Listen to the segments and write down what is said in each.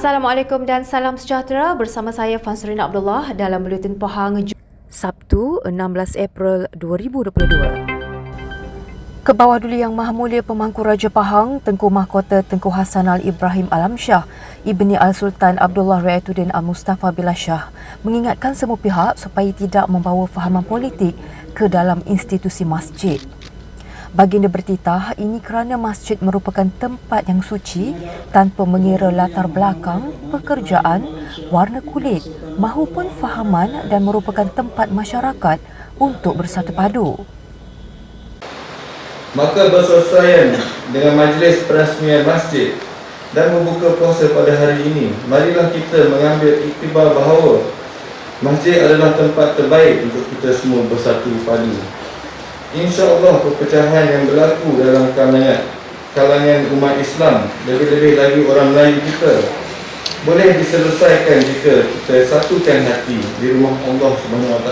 Assalamualaikum dan salam sejahtera, bersama saya Fansrina Abdullah dalam Buletin Pahang Sabtu 16 April 2022. Ke bawah dulu Yang Maha Mulia Pemangku Raja Pahang Tengku Mahkota Tengku Hassan Al-Ibrahim Alamsyah Ibni Al-Sultan Abdullah Riayatuddin Al-Mustafa Billah Shah mengingatkan semua pihak supaya tidak membawa fahaman politik ke dalam institusi masjid. Baginda bertitah ini kerana masjid merupakan tempat yang suci tanpa mengira latar belakang, pekerjaan, warna kulit mahupun fahaman dan merupakan tempat masyarakat untuk bersatu padu. Maka bersesuaian dengan majlis perasmian masjid dan membuka puasa pada hari ini, marilah kita mengambil iktibar bahawa masjid adalah tempat terbaik untuk kita semua bersatu padu. InsyaAllah perpecahan yang berlaku dalam kalangan umat Islam, lebih-lebih lagi orang Melayu kita, boleh diselesaikan jika kita satukan hati di rumah Allah SWT.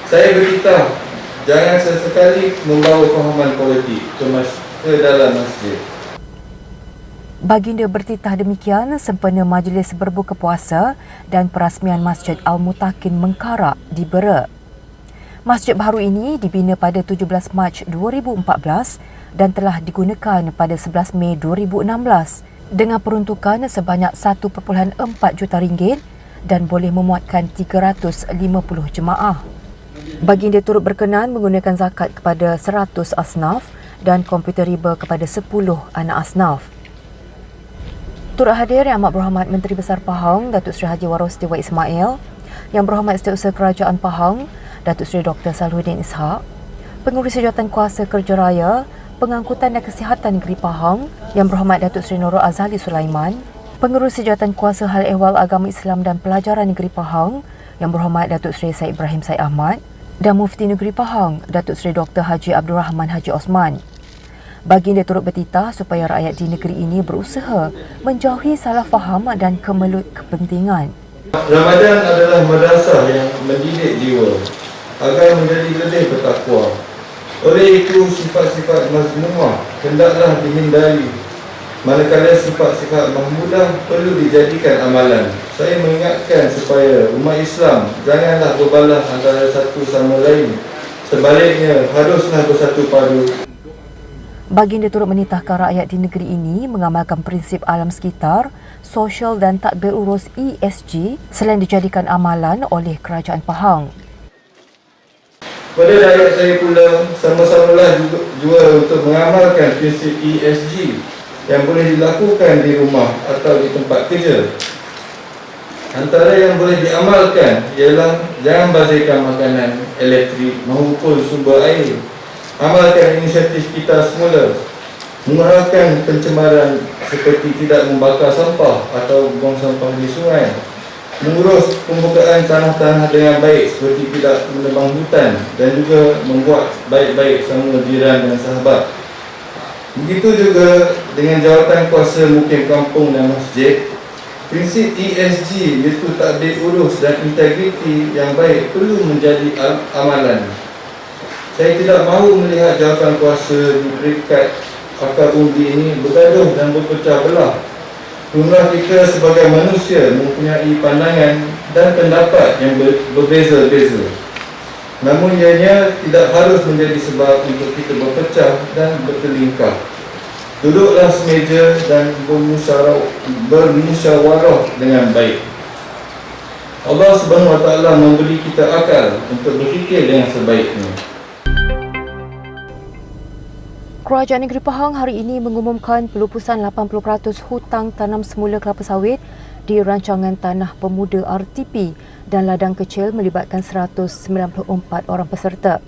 Saya berkata, jangan sesekali membawa fahaman politik ke dalam masjid. Baginda bertitah demikian sempena majlis berbuka puasa dan perasmian Masjid Al-Mutakin Mengkarak di Bera. Masjid baru ini dibina pada 17 Mac 2014 dan telah digunakan pada 11 Mei 2016 dengan peruntukan sebanyak 1.4 juta ringgit dan boleh memuatkan 350 jemaah. Baginda turut berkenan menggunakan zakat kepada 100 asnaf dan komputer riba kepada 10 anak asnaf. Turut hadir Yang Amat Berhormat Menteri Besar Pahang Datuk Seri Haji Waros Dewa Ismail, Yang Berhormat Setiausaha Kerajaan Pahang Datuk Seri Dr. Salhuddin Ishak, Pengurusi Jawatan Kuasa Kerja Raya, Pengangkutan dan Kesihatan Negeri Pahang, Yang Berhormat Datuk Seri Nurul Azali Sulaiman, Pengurusi Jawatan Kuasa Hal Ehwal Agama Islam dan Pelajaran Negeri Pahang, Yang Berhormat Datuk Seri Said Ibrahim Said Ahmad, dan Mufti Negeri Pahang, Datuk Seri Dr. Haji Abdul Rahman Haji Osman. Baginda turut bertitah supaya rakyat di negeri ini berusaha menjauhi salah faham dan kemelut kepentingan. Ramadan adalah madrasah yang mendidik jiwa agar menjadi lebih bertakwa. Oleh itu, sifat-sifat mazmumah hendaklah dihindari, manakala sifat-sifat mahmudah perlu dijadikan amalan. Saya mengingatkan supaya umat Islam janganlah berbalah antara satu sama lain. Sebaliknya, haruslah bersatu padu. Baginda turut menitahkan rakyat di negeri ini mengamalkan prinsip alam sekitar, sosial dan tadbir urus ESG selain dijadikan amalan oleh Kerajaan Pahang. Pada rakyat saya pula, sama-samalah juga untuk mengamalkan prinsip ESG yang boleh dilakukan di rumah atau di tempat kerja. Antara yang boleh diamalkan ialah jangan bazirkan makanan, elektrik maupun sumber air. Amalkan inisiatif kita semula, mengurangkan pencemaran seperti tidak membakar sampah atau buang sampah di sungai, mengurus pembukaan tanah-tanah dengan baik seperti tidak menebang hutan dan juga membuat baik-baik sama jiran dan sahabat. Begitu juga dengan jawatan kuasa mukim kampung dan masjid. Prinsip ESG iaitu tadbir urus dan integriti yang baik perlu menjadi amalan. Saya tidak mahu melihat jawatan kuasa di peringkat akar undi ini bergaduh dan berpecah belah. Jumlah kita sebagai manusia mempunyai pandangan dan pendapat yang berbeza-beza. Namun ianya tidak harus menjadi sebab untuk kita berpecah dan bertelingkah. Duduklah semeja dan bermusyawarah dengan baik. Allah SWT memberi kita akal untuk berfikir dengan sebaiknya. Kerajaan Negeri Pahang hari ini mengumumkan pelupusan 80% hutang tanam semula kelapa sawit di rancangan Tanah Pemuda RTP dan ladang kecil melibatkan 194 orang peserta.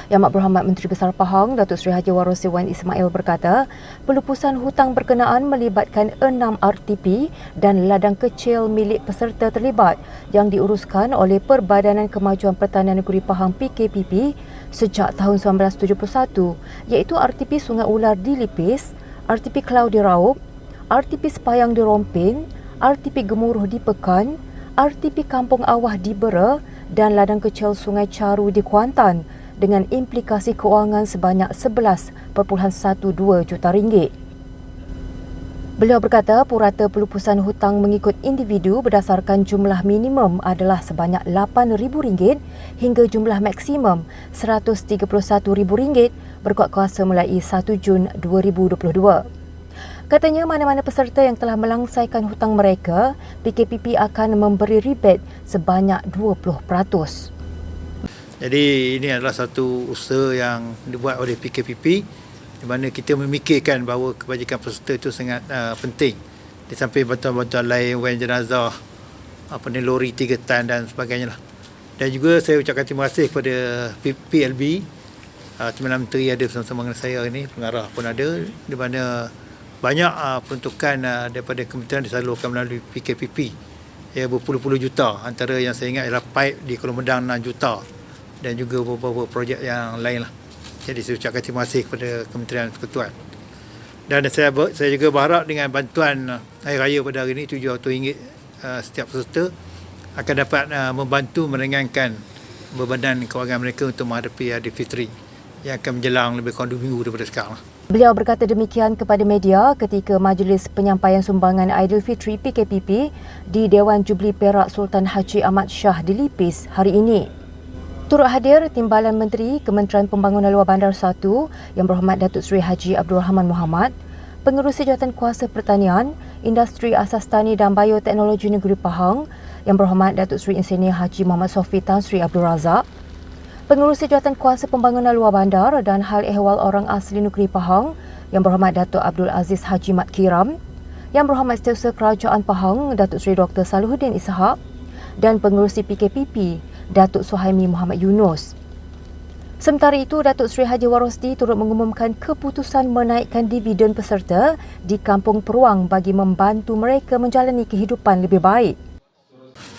Yang Amat Berhormat Menteri Besar Pahang Datuk Seri Haji Waros Dewan Ismail berkata, pelupusan hutang berkenaan melibatkan 6 RTP dan ladang kecil milik peserta terlibat yang diuruskan oleh Perbadanan Kemajuan Pertanian Negeri Pahang PKPP sejak tahun 1971, iaitu RTP Sungai Ular di Lipis, RTP Kelau di Raup, RTP Sepayang di Rompin, RTP Gemuruh di Pekan, RTP Kampung Awah di Bera dan ladang kecil Sungai Caru di Kuantan dengan implikasi kewangan sebanyak 11.12 juta ringgit. Beliau berkata purata pelupusan hutang mengikut individu berdasarkan jumlah minimum adalah sebanyak RM8,000 hingga jumlah maksimum RM131,000 berkuat kuasa mulai 1 Jun 2022. Katanya mana-mana peserta yang telah melangsaikan hutang mereka, PKPP akan memberi rebate sebanyak 20%. Jadi ini adalah satu usaha yang dibuat oleh PKPP di mana kita memikirkan bahawa kebajikan peserta itu sangat penting. Di samping bantuan-bantuan lain, wan jenazah, lori 3 tan dan sebagainya lah. Dan juga saya ucapkan terima kasih kepada PLB, Timbalan Menteri ada bersama-sama dengan saya ini, pengarah pun ada, di mana banyak peruntukan daripada kementerian disalurkan melalui PKPP. Ya, berpuluh-puluh juta, antara yang saya ingat ialah pipe di Kuala Medang 6 juta dan juga beberapa projek yang lain lah. Jadi saya ucapkan terima kasih kepada Kementerian Persekutuan. Dan saya juga berharap dengan bantuan Hari Raya pada hari ini RM700 setiap peserta akan dapat membantu meringankan bebanan kewangan mereka untuk menghadapi Aidilfitri yang akan menjelang lebih kurang 2 minggu daripada sekarang. Beliau berkata demikian kepada media ketika Majlis Penyampaian Sumbangan Aidilfitri PKPP di Dewan Jubli Perak Sultan Haji Ahmad Shah di Lipis hari ini. Turut hadir Timbalan Menteri Kementerian Pembangunan Luar Bandar 1 Yang Berhormat Datuk Seri Haji Abdul Rahman Mohamad, Pengerusi Jawatan Kuasa Pertanian, Industri Asas Tani dan Bioteknologi Negeri Pahang Yang Berhormat Datuk Seri Insinyur Haji Muhammad Sofi Tan Sri Abdul Razak, Pengerusi Jawatan Kuasa Pembangunan Luar Bandar dan Hal Ehwal Orang Asli Negeri Pahang Yang Berhormat Datuk Abdul Aziz Haji Mat Kiram, Yang Berhormat Setiausaha Kerajaan Pahang Datuk Seri Dr. Salahuddin Ishak dan Pengerusi PKPP Datuk Suhaimi Muhammad Yunus. Sementara itu, Datuk Seri Haji Warosdi turut mengumumkan keputusan menaikkan dividen peserta di Kampung Peruang bagi membantu mereka menjalani kehidupan lebih baik.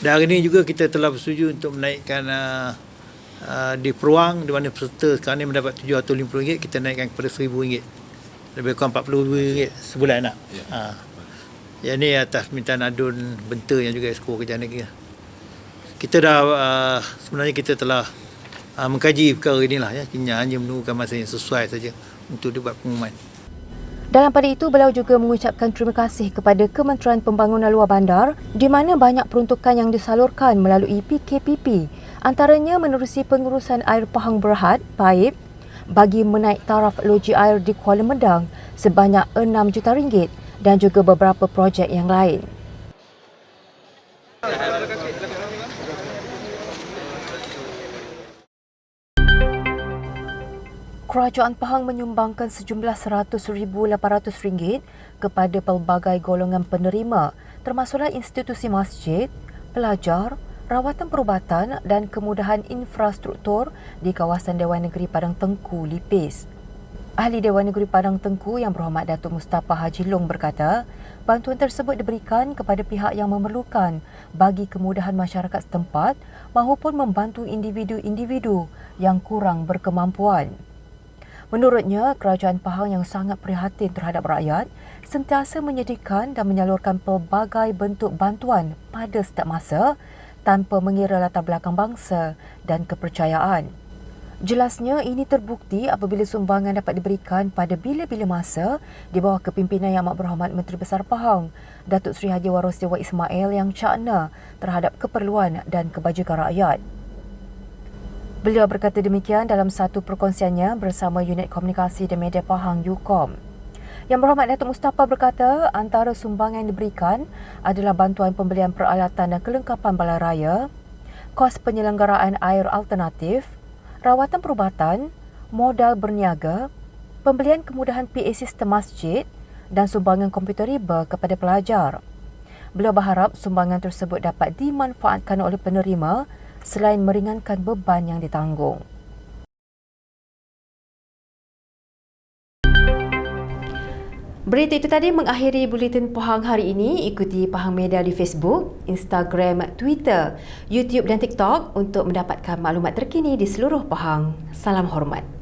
Dan hari ini juga kita telah bersetuju untuk menaikkan di Peruang, di mana peserta sekarang ini mendapat RM750, kita naikkan kepada RM1,000. Lebih kurang RM42 sebulan nak. Yang ini atas permintaan adun Benta yang juga Exco Kerjaan Negeri. Kita dah sebenarnya kita telah mengkaji perkara inilah, ya, hanya menunggukan masa yang sesuai saja untuk dibuat pengumuman. Dalam pada itu, beliau juga mengucapkan terima kasih kepada Kementerian Pembangunan Luar Bandar di mana banyak peruntukan yang disalurkan melalui PKPP, antaranya menerusi pengurusan air Pahang Berhad, PAIP, bagi menaik taraf loji air di Kuala Medang sebanyak RM6 juta dan juga beberapa projek yang lain. Kerajaan Pahang menyumbangkan sejumlah RM100,800 kepada pelbagai golongan penerima, termasuklah institusi masjid, pelajar, rawatan perubatan dan kemudahan infrastruktur di kawasan Dewan Negeri Padang Tengku, Lipis. Ahli Dewan Negeri Padang Tengku Yang Berhormat Datuk Mustafa Haji Long berkata, bantuan tersebut diberikan kepada pihak yang memerlukan bagi kemudahan masyarakat setempat mahupun membantu individu-individu yang kurang berkemampuan. Menurutnya, Kerajaan Pahang yang sangat prihatin terhadap rakyat sentiasa menyediakan dan menyalurkan pelbagai bentuk bantuan pada setiap masa tanpa mengira latar belakang bangsa dan kepercayaan. Jelasnya ini terbukti apabila sumbangan dapat diberikan pada bila-bila masa di bawah kepimpinan Yang Amat Berhormat Menteri Besar Pahang, Datuk Seri Haji Warosdi Wak Ismail yang cakna terhadap keperluan dan kebajikan rakyat. Beliau berkata demikian dalam satu perkongsiannya bersama Unit Komunikasi dan Media Pahang UKOM. Yang Berhormat Datuk Mustafa berkata antara sumbangan yang diberikan adalah bantuan pembelian peralatan dan kelengkapan balai raya, kos penyelenggaraan air alternatif, rawatan perubatan, modal berniaga, pembelian kemudahan PA sistem masjid dan sumbangan komputer riba kepada pelajar. Beliau berharap sumbangan tersebut dapat dimanfaatkan oleh penerima selain meringankan beban yang ditanggung. Berita itu tadi mengakhiri Buletin Pahang hari ini. Ikuti Pahang Media di Facebook, Instagram, Twitter, YouTube dan TikTok untuk mendapatkan maklumat terkini di seluruh Pahang. Salam hormat.